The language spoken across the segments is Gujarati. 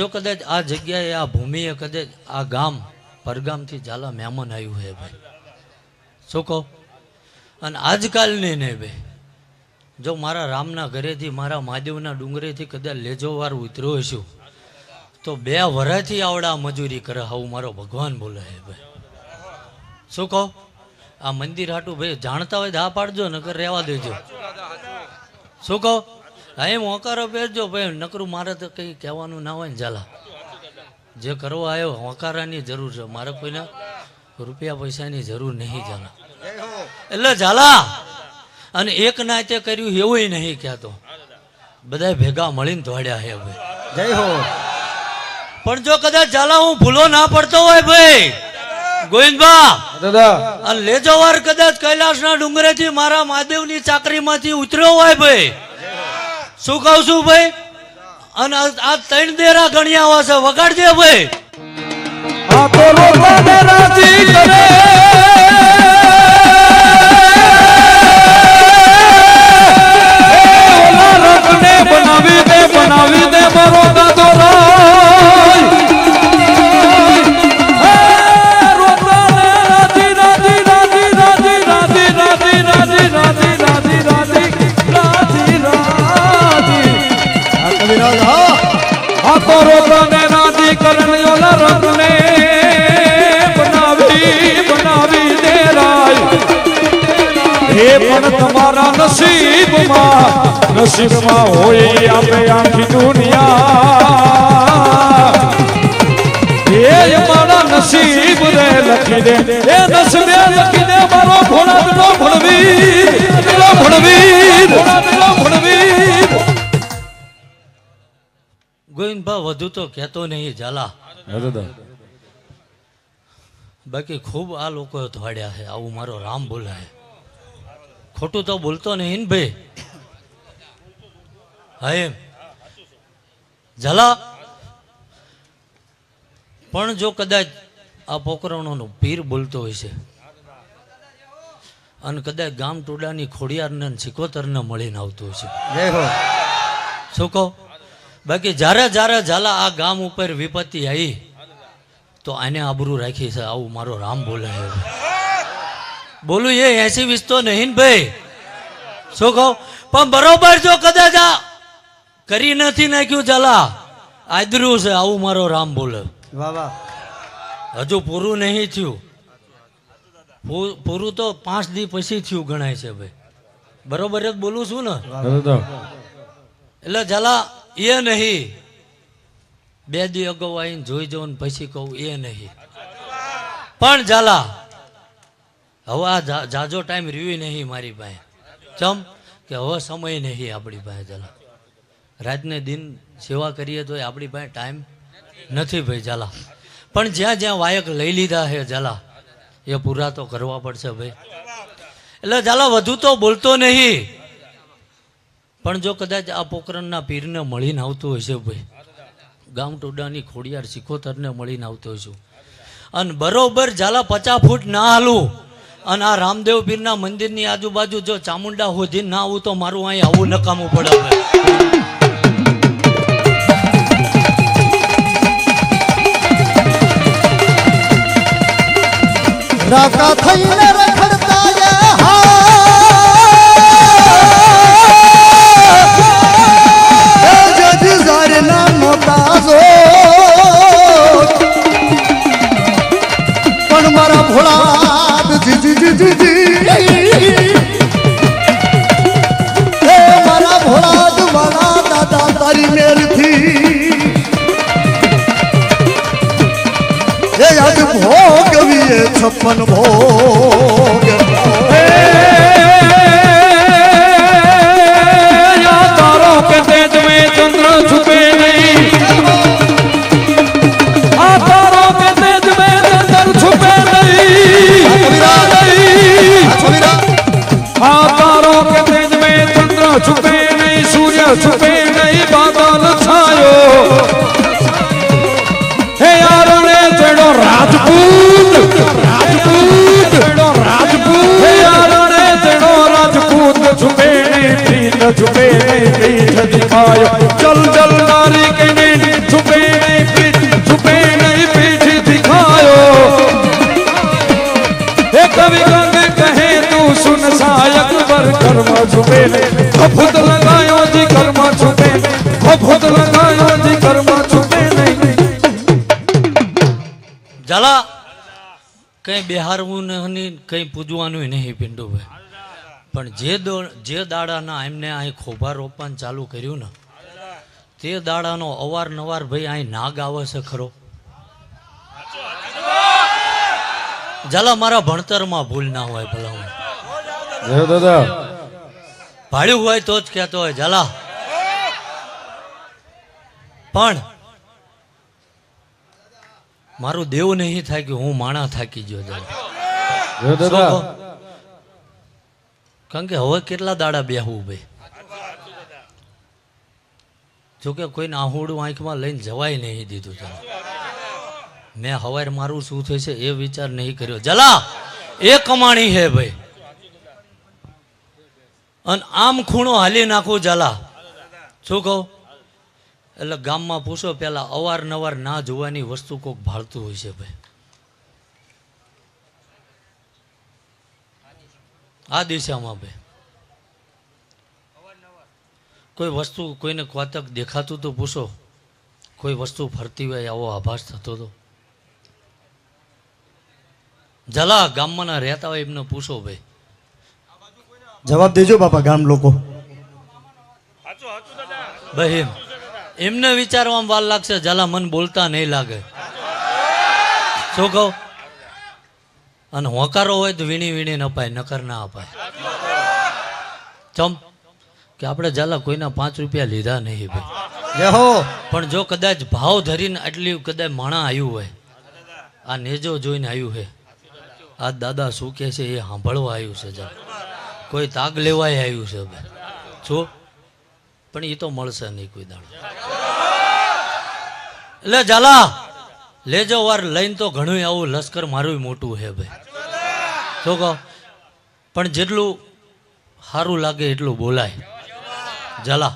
જો કદાચ આ જગ્યાએ આ ભૂમિએ કદાચ આ ગામ પરગામથી ઝાલા મહેમાન આવ્યું હે ભાઈ, શું કહો? અને આજકાલની નહીં ભાઈ, જો મારા રામના ઘરેથી મારા મહાદેવના ડુંગરેથી કદાચ લેજો વાર ઉતર્યો હશું તો 2 વર્ષથી આવડા મજૂરી કરે આવું મારો ભગવાન બોલે હે ભાઈ, શું કહો? આ મંદિર હાટું ભાઈ જાણતા હોય તો હા પાડજો, નકર રહેવા દેજો, શું કહો? હા એમ હોકારો પહેરજો ભાઈ, નકરું મારે તો કંઈ કહેવાનું ના હોય ને ઝાલા, જે કરવા આવ્યો હોકારાની જરૂર છે, મારે કોઈના રૂપિયા પૈસાની જરૂર નહીં ઝાલા. એટલે ઝાલા અને એક નાતે કર્યું એવું નહીં કહેતો, બધા ભેગા મળીને દોડ્યા હે ભાઈ, જય હો. પણ જો કદાચ ઝાલા હું ભૂલો ના પડતો હોય ભાઈ ગોવિંદબા દાદા, અને લેજો વાર કદાચ કૈલાસના ડુંગરેથી મારા મહાદેવની ચાકરીમાંથી ઉતર્યો હોય ભાઈ, શું કહું છું ભાઈ? અને આ 3 દેરા ગણ્યા આવા છે, વગાડજે ભાઈ. આ તો લોકોને રાજી કરે, ઓલા રંગને બનાવી દે મારો દાદો પણ તમારા નસીબમાં હોય આપે આખી દુનિયા, એ મારા નસીબ રે લખી દે, એ નસીબે લખી દે મારો ભોળાનો ભણવીર. ગોવિંદભા વધુ તો કહેતો નહીં ઝાલા, બાકી ખૂબ આ લોકો દોડ્યા છે, આવું મારો રામ બોલાય, ખોટું તો બોલતો નહીં ને ભાઈ. હા એમ ઝાલા, પણ જો કદાચ આ પોકરણોનો પીર બોલતો હોય છે અને કદાચ ગામ ટોડાની ખોડિયારને સિકોતરને મળીને આવતો હોય છે, શું કહો? બાકી જ્યારે ઝાલા આ ગામ ઉપર વિપત્તિ આવી તો આને આબરૂ રાખી છે, આવું મારો રામ બોલે છે. બોલું એ 80-20 તો નહીં ને ભાઈ, શું કહું? પણ બરોબર જો કદાચ આ કરી નથી નાખ્યું ઝાલા, આદર્યું છે, આવું મારો રામ બોલે. હજુ પૂરું નહીં થયું, પૂરું તો 5 દી પછી થયું ગણાય છે ભાઈ, બરોબર જ બોલું છું ને? એટલે ઝાલા એ નહીં 2 દી અગાઉ આવીને જોઈ જવું પછી કહું એ નહીં, પણ ઝાલા હવે આ જાજો ટાઈમ રહ્યો નહીં મારી પાસે, ચમ કે હવે સમય નહીં આપણી પાસે ઝાલા, રાતને દિન સેવા કરીએ તો આપણી પાસે ટાઈમ નથી ભાઈ ઝાલા. પણ જ્યાં વાયક લઈ લીધા છે ઝાલા એ પૂરા તો કરવા પડશે ભાઈ. એટલે ઝાલા વધુ તો બોલતો નહીં, પણ જો કદાચ આ પોકરણના પીરને મળીને આવતો હશે ભાઈ, ગામ ટોડાની ખોડિયાર સિકોતરને મળીને આવતો હશું અને બરોબર ઝાલા 50 ફૂટ ના હાલું અને આ રામદેવ પીરના મંદિરની આજુબાજુ જો ચામુંડા હોધી ના આવું તો મારું અહીં આવું નકામું પડે. રાકા થઈને રખડતા પણ મારા ભોળા મારા ભોળા મારા દાદા તારી મેરથી એ આજ ભોગવીએ 56 ભોગ. તારો કે તેજ में चंद्र छुपे नहीं, आ तारो के तेज में चंद्र छुपे नहीं, आ तारो के तेज में चंद्र छुपे नहीं, सूर्य छुपे नहीं, बादल छायो हे यारणे चढ़ो राजपूत चढ़ो राजपूत, हे यारणे चढ़ो राजपूत, छुपे नहीं पीठ, छुपे नहीं पीठ दिखायो, जल जल नारी के नहीं छुपे नहीं કર્મ છૂટે નહીં ખફૂત લગાયો જી કર્મ છૂટે ખફૂત લગાયો જી કર્મ છૂટે નહીં ઝાલા કઈ બેહારવું નહીં કઈ પૂજવાનું નહીં પિંડુભાઈ પણ જે દાડાના એમને અહીં ખોભા રોપવાનું ચાલુ કર્યું ને તે દાડાનો અવારનવાર ભાઈ અહીં નાગ આવે છે ખરો ઝાલા મારા ભણતરમાં ભૂલ ના હોય ભલા જય દાદા ભાડ્યું હોય તો જ કહેતો હોય ઝાલા પણ મારું દેવું નહીં થાય કે હું માણા થાકી ગયો જય દાદા કારણ કે હવે કેટલા દાડા બેહવું ભાઈ જોકે કોઈને આહુડું આંખમાં લઈને જવાય નહીં દીધું ચાલો મેં હવાર મારું શું થશે એ વિચાર નહીં કર્યો જલા એ કમાણી હે ભાઈ અને આમ ખૂણો હાલી નાખું જલા શું કહું એટલે ગામમાં પૂછો પેલા અવારનવાર ના જોવાની વસ્તુ કોક ભાળતું હોય છે ભાઈ આ દિશામાં ભાઈ કોઈ વસ્તુ કોઈને કોતક દેખાતું તો પૂછો કોઈ વસ્તુ ફરતી હોય આવો આભાસ થતો હતો જલા ગામમાં રહેતા હોય એમને પૂછો ભાઈ જવાબ દેજો બાપા ગામ લોકો ભાઈ એમને વિચારવામાં વાર લાગશે જલા મન બોલતા નહીં લાગે શું કહું અને હોકારો હોય તો વીણી વીણી ન અપાય નકર ના અપાય ચમ કે આપણે ઝાલા કોઈના 5 રૂપિયા લીધા નહીં ભાઈ જય હો પણ જો કદાચ ભાવ ધરીને આટલી કદાચ માણા આવ્યું હોય આ નેજો જોઈને આવ્યું છે આ દાદા શું કહે છે એ સાંભળવા આવ્યું છે જા કોઈ તાગ લેવાય આવ્યું છે ભાઈ જો પણ એ તો મળશે નહીં કોઈ દાડો એટલે ઝાલા લેજો વાર લઈને તો ઘણું આવું લશ્કર મારું મોટું છે ભાઈ શું કહો પણ જેટલું સારું લાગે એટલું બોલાય ઝાલા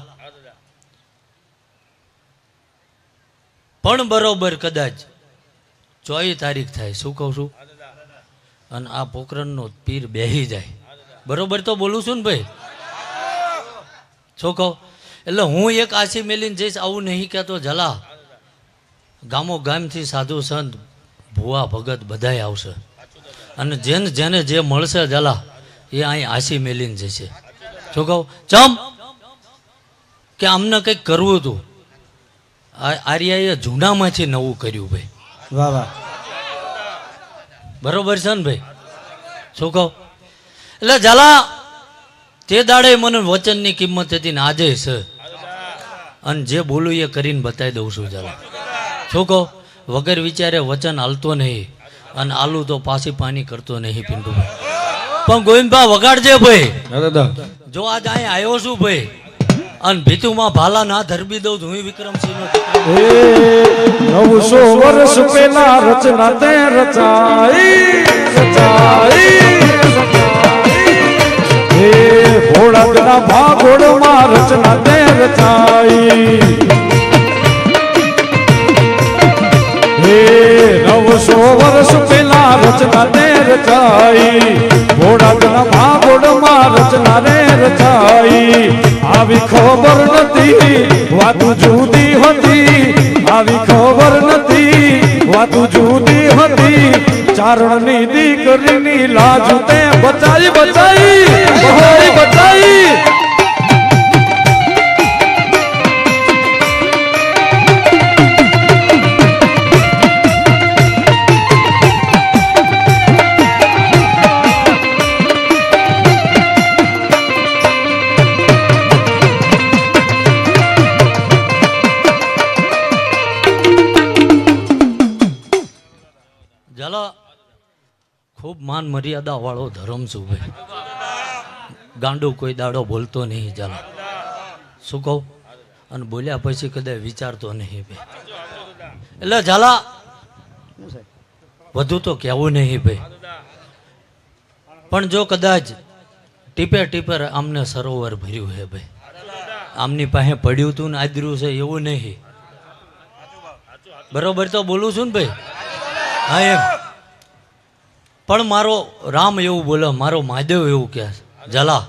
પણ બરોબર કદાચ 24 તારીખ થાય શું કહું છું અને આ પોકરણનો પીર બેહી જાય બરોબર તો બોલું છું ને ભાઈ શું કહું એટલે હું એક આશી મેલીને જઈશ આવું નહીં કહેતો ઝાલા ગામો ગામથી સાધુ સંત ભુવા ભગત બધાય આવશે અને જેને જે મળશે ઝાલા એ અહીં આશી મેલીને જશે શું કહું ચમ કે અમને કંઈક કરવું હતું આર્યાએ જૂનામાંથી નવું કર્યું ભાઈ વાહ વાહ બરોબર છે ને ભાઈ શું કહું એટલે ઝાલા તે દાડે મને વચનની કિંમત હતી ને આજે છે અને જે બોલું એ કરીને બતાવી દઉં છું ઝાલા શું કહું વગર વિચારે વચન હાલતો નહીં અને આલુ તો પાછી પાણી કરતો નહીં પિન્ટુભાઈ પણ ગોવિંદભાઈ વગાડજે ભાઈ જો આજ અહીં આવ્યો છું ભાઈ અને ભીતુમાં ભાલા ના ધરબી દઉં હું વિક્રમસિંહ નો 900 વર્ષ પહેલા રચના તે રચાઈ હે ભોળાના ભાગોળમાં રચના તે રચાઈ હે 900 વર્ષ પહેલા રચના તે રચાઈ ભોળાના ભાગોળમાં રચના રે રચાઈ આવી ખબર નથી વાતું જુદી હતી આવી ખબર નથી વાતું જુદી હતી ચારણની દીકરીની લાજ તે બચાઈ બચાઈ ખૂબ માન મર્યાદા વાળો ધર્મ છું ભાઈ ગાંડો કોઈ દાડો બોલતો નહીં ચાલો શું કહું અને બોલ્યા પછી કદાચ વિચારતો નહીં ભાઈ એટલે ઝાલા વધુ તો કહેવું નહીં ભાઈ પણ જો કદાચ ટીપે ટીપે આમને સરોવર ભર્યું છે ભાઈ આમની પાસે પડ્યું હતું ને આદર્યું છે એવું નહીં બરોબર તો બોલું છું ને ભાઈ હા એમ પણ મારો રામ એવું બોલે મારો મહાદેવ એવું કહે ઝાલા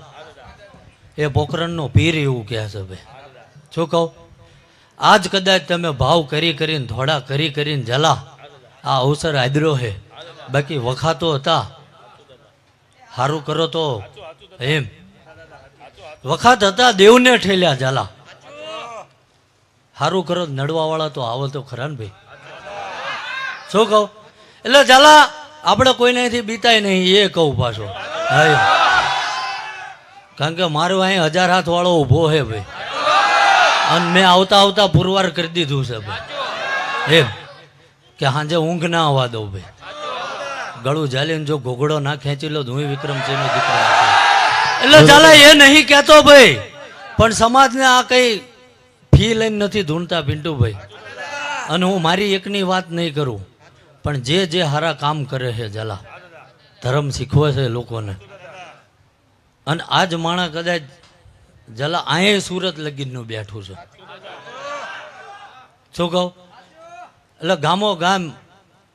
એ પોખરણનો પીર એવું કહે છે ભાઈ. શું કહું? આજ કદાચ તમે ભાવ કરી કરીને ધોળા કરી કરીને જલા આ અવસર આદરો હે, બાકી વખાતો હતા સારું કરો તો એમ વખાત હતા દેવને ઠેલ્યા ઝાલા. સારું કરો નડવા વાળા તો આવો તો ખરા ને ભાઈ. શું કહું? એટલે ઝાલા આપણે કોઈનાથી બીતાય નહીં એ કહું પાછો. હા, કારણ કે મારો અહીં 1000 હાથ વાળો ઊભો હે ભાઈ, અને મેં આવતા આવતા પુરવાર કરી દીધું છે ભાઈ એમ કે સાંજે ઊંઘ ના આવવા દઉં ભાઈ. ગળું ઝાલીને જો ઘોઘડો ના ખેંચી લો હું વિક્રમસિંહનો દીકરો. એટલે ચાલે એ નહીં કહેતો ભાઈ, પણ સમાજને આ કઈ ફી લઈને નથી ધૂણતા પિન્ટુભાઈ. અને હું મારી એકની વાત નહીં કરું, પણ જે હારા કામ કરે છે ઝાલા, ધર્મ શીખવે છે લોકોને. અને આજ માણસ કદાચ ઝાલા અહીંયા સુરત લગીનનું બેઠું છે. શું કહું? એટલે ગામો ગામ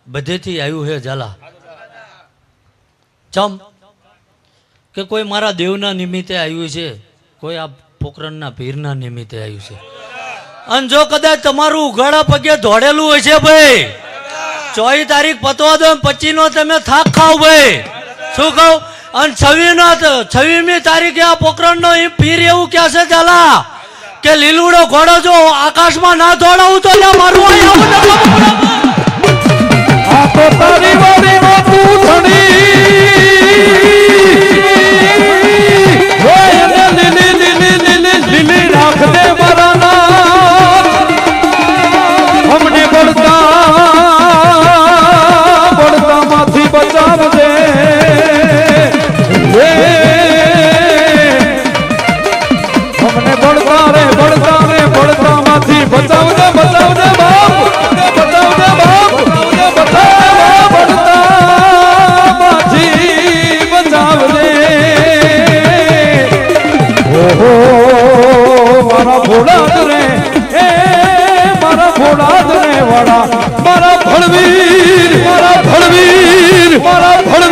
બધેથી આવ્યું છે ઝાલા. ચમ કે કોઈ મારા દેવના નિમિત્તે આવ્યું છે, કોઈ આ પોખરણના પીરના નિમિત્તે આવ્યું છે. અને જો કદાચ તમારું ઉઘાડા પગે દોડેલું હોય છે ભાઈ, 24 તારીખ પતવા દો, 25 નો તમે થાક ખાવ ભાઈ. શું કહું? અને 26મી તારીખે આ પોખરણનો પીર એવું કહે છે ઝાલા કે લીલુડો ઘોડો જો આકાશમાં ના દોડાવું તો મારું આ તો તારી વાડીનો પૂંછડી ઓય ને લીલી રાખ દે મારા નામ, અમને બળતા માંથી બચાવજે. અમને બળતા માંથી બચાવજે, બચાવજે બાપ, બચાવજે બાપ, બળતા માંથી બચાવજે. ઓહો મારા ભોળાદ રે, એ મારા ભોળાદ રે વાળા, મારા ભળવીર, મારા ભળવીર, મારા ભળવીર.